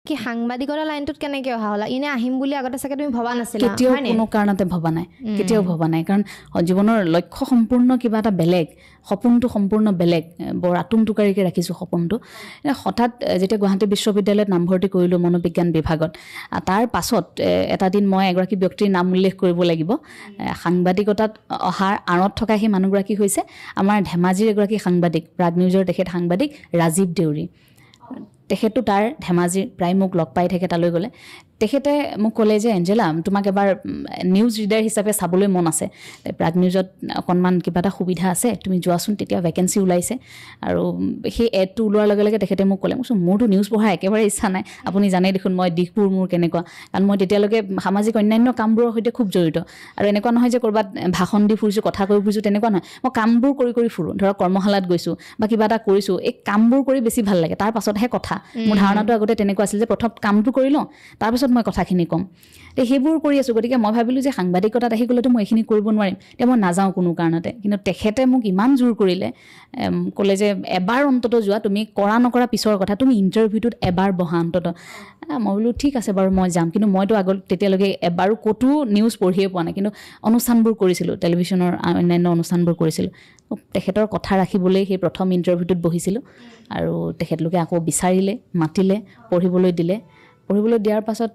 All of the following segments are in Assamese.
কি সাংবাদিকতা লাইনটোত কেনেকৈ অহা হ'লা ইনে আহিম বুলি আগতে চাগে তুমি ভবা নাছিলা কেতিয়াও কোনো কাৰণতে ভবা নাই কেতিয়াও ভবা নাই কাৰণ জীৱনৰ লক্ষ্য সম্পূৰ্ণ কিবা এটা বেলেগ সপোনটো সম্পূৰ্ণ বেলেগ বৰ আতুমটুকাৰিকৈ ৰাখিছোঁ সপোনটো হঠাৎ যেতিয়া গুৱাহাটী বিশ্ববিদ্যালয়ত নামভৰ্তি কৰিলোঁ মনোবিজ্ঞান বিভাগত তাৰ পাছত এটা দিন মই এগৰাকী ব্যক্তিৰ নাম উল্লেখ কৰিব লাগিব সাংবাদিকতাত অহাৰ আঁৰত থকা সেই মানুহগৰাকী হৈছে আমাৰ ধেমাজিৰ এগৰাকী সাংবাদিক প্ৰাগ নিউজৰ তেখেত সাংবাদিক ৰাজীৱ দেউৰী তেখেতো তাৰ ধেমাজিৰ প্ৰায় মোক লগ পাই থাকে তালৈ গ'লে তেখেতে মোক ক'লে যে এঞ্জেলা তোমাক এবাৰ নিউজ ৰিডাৰ হিচাপে চাবলৈ মন আছে প্ৰাগ নিউজত অকণমান কিবা এটা সুবিধা আছে তুমি যোৱাচোন তেতিয়া ভেকেঞ্চি ওলাইছে আৰু সেই এডটো ওলোৱাৰ লগে লগে তেখেতে মোক ক'লে মোৰতো নিউজ পঢ়াৰ একেবাৰে ইচ্ছা নাই আপুনি জানেই দেখোন মই দিশবোৰ মোৰ কেনেকুৱা কাৰণ মই তেতিয়ালৈকে সামাজিক অন্যান্য কামবোৰৰ সৈতে খুব জড়িত আৰু এনেকুৱা নহয় যে ক'ৰবাত ভাষণ দি ফুৰিছোঁ কথা কৈ ফুৰিছোঁ তেনেকুৱা নহয় মই কামবোৰ কৰি ফুৰোঁ ধৰক কৰ্মশালাত গৈছোঁ বা কিবা এটা কৰিছোঁ এই কামবোৰ কৰি বেছি ভাল লাগে তাৰ পাছতহে কথা মোৰ ধাৰণাটো আগতে তেনেকুৱা আছিল যে প্ৰথম কামটো কৰি লওঁ তাৰপিছত মই কথাখিনি ক'ম সেইবোৰ কৰি আছোঁ গতিকে মই ভাবিলোঁ যে সাংবাদিকতাত আহি গ'লেতো মই এইখিনি কৰিব নোৱাৰিম এতিয়া মই নাযাওঁ কোনো কাৰণতে কিন্তু তেখেতে মোক ইমান জোৰ কৰিলে ক'লে যে এবাৰ অন্তত যোৱা তুমি কৰা নকৰা পিছৰ কথা তুমি ইণ্টাৰভিউটোত এবাৰ বহা অন্তত মই বোলো ঠিক আছে বাৰু মই যাম কিন্তু মইতো আগত তেতিয়ালৈকে এবাৰো ক'তো নিউজ পঢ়িয়ে পোৱা নাই কিন্তু অনুষ্ঠানবোৰ কৰিছিলোঁ টেলিভিশ্যনৰ অন্যান্য অনুষ্ঠানবোৰ কৰিছিলোঁ তেখেতৰ কথা ৰাখিবলৈ সেই প্ৰথম ইণ্টাৰভিউটোত বহিছিলোঁ আৰু তেখেতলোকে আকৌ বিচাৰিলে মাতিলে পঢ়িবলৈ দিয়াৰ পাছত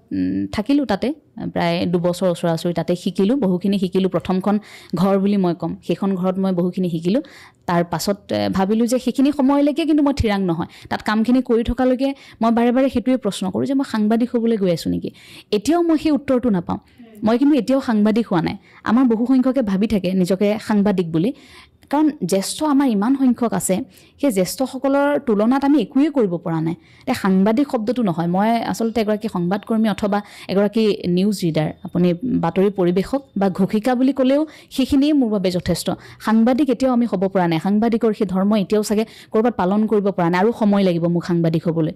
থাকিলোঁ তাতে প্ৰায় 2 বছৰ ওচৰা-ওচৰি তাতে শিকিলোঁ বহুখিনি শিকিলোঁ প্ৰথমখন ঘৰ বুলি মই ক'ম সেইখন ঘৰত মই বহুখিনি শিকিলোঁ তাৰ পাছত ভাবিলোঁ যে সেইখিনি সময়লৈকে কিন্তু মই থিৰাং নহয় তাত কামখিনি কৰি থকালৈকে মই বাৰে বাৰে সেইটোৱে প্ৰশ্ন কৰোঁ যে মই সাংবাদিক হ'বলৈ গৈ আছোঁ নেকি এতিয়াও মই সেই উত্তৰটো নাপাওঁ মই কিন্তু এতিয়াও সাংবাদিক হোৱা নাই আমাৰ বহু সংখ্যকে ভাবি থাকে নিজকে সাংবাদিক বুলি কাৰণ জ্যেষ্ঠ আমাৰ ইমান সংখ্যক আছে সেই জ্যেষ্ঠসকলৰ তুলনাত আমি একোৱেই কৰিব পৰা নাই এতিয়া সাংবাদিক শব্দটো নহয় মই আচলতে এগৰাকী সংবাদকৰ্মী অথবা এগৰাকী নিউজ ৰিডাৰ আপুনি বাতৰি পৰিৱেশক বা ঘোষিকা বুলি ক'লেও সেইখিনিয়ে মোৰ বাবে যথেষ্ট সাংবাদিক এতিয়াও আমি হ'ব পৰা নাই সাংবাদিকৰ সেই ধৰ্ম এতিয়াও চাগে ক'ৰবাত পালন কৰিব পৰা নাই আৰু সময় লাগিব মোক সাংবাদিক হ'বলৈ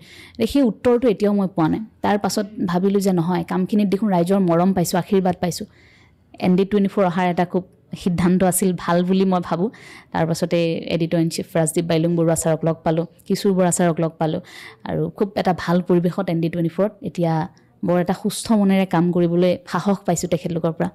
সেই উত্তৰটো এতিয়াও মই পোৱা নাই তাৰ পাছত ভাবিলোঁ যে নহয় কামখিনিত দেখোন ৰাইজৰ মৰম পাইছোঁ আশীৰ্বাদ পাইছোঁ ND24 অহাৰ এটা খুব সিদ্ধান্ত আছিল ভাল বুলি মই ভাবোঁ তাৰ পাছতে editor in chief Rajdeep Bailung Baruah ছাৰক লগ পালোঁ কিশোৰ বৰা ছাৰক লগ পালোঁ আৰু খুব এটা ভাল পৰিৱেশত ND24ত এতিয়া বৰ এটা সুস্থ মনেৰে কাম কৰিবলৈ সাহস পাইছোঁ তেখেতলোকৰ পৰা